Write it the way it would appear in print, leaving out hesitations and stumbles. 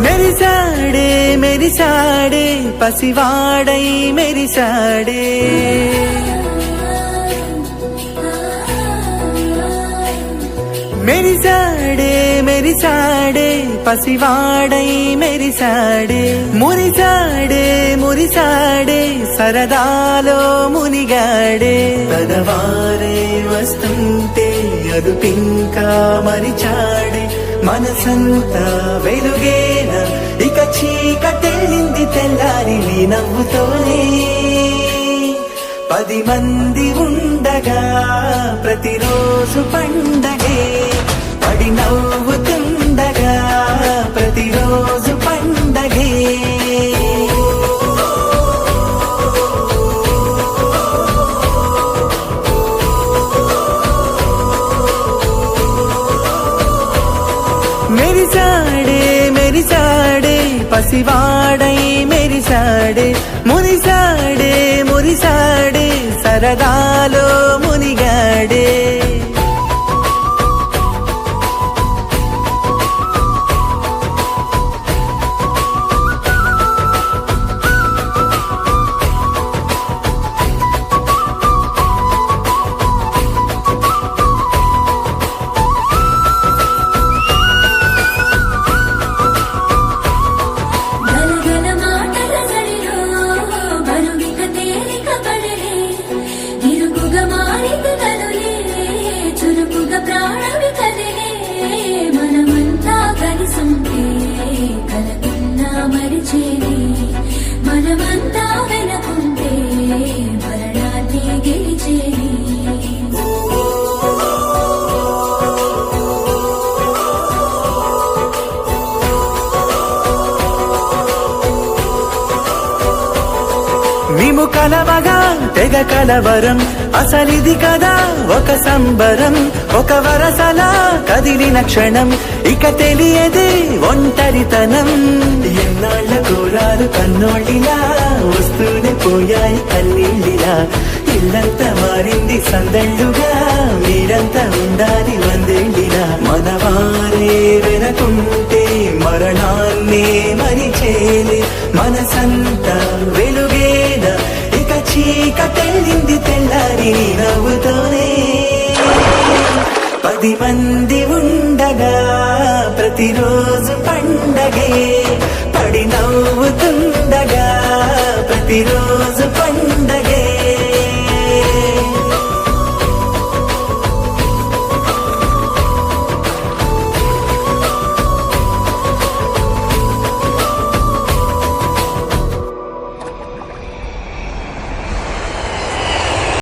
మెరిసాడే మెరిసాడే పసివాడై మెరిసాడే మెరిసాడే మెరిసాడే పసివాడై మెరిసాడే మురిసాడే మురిసాడే సరదాలో మునిగాడే పదవారే వస్తుంటే అదుపింకా మరిచాడే మనసంతా వెలుగేన ఇక చీకటెళ్ళింది తెల్లారి నీ నవ్వుతోనే 10 మంది ఉండగా ప్రతిరోజు పండగే పడి నవ్వుతుండగా ప్రతిరోజు పండగే మెరిసాడే మెరిసాడే పసివాడై మెరిసాడే మురిసాడే మురిసాడే సరదాలో మునిగాడే మనమంతా వెనకుంటే మరణాన్ని గెలిచేది మేము కలవగా తెగ కలవరం అసలిది కదా ఒక సంబరం ఒక వరసలా కదిలిన క్షణం ఇక తెలియదే ఒంటరితనం ఎన్నాళ్ళ కోరాలు కన్నోళ్ళిలా వస్తూనే పోయాయి కన్నీళ్ళిలా ఇల్లంతా మారింది సందళ్ళుగా మీరంతా ఉండాలి వందేళ్ళిలా మనవారే వెనకుంటే మరణాన్నే మరిచేలే మనసంతా వెలుగేన ఇక చీకటెళ్ళింది తెల్లారి నవ్వుతోనే 10 మంది ఉండగా ప్రతిరోజు పండగే పడి నవ్వుతుండగా ప్రతిరోజు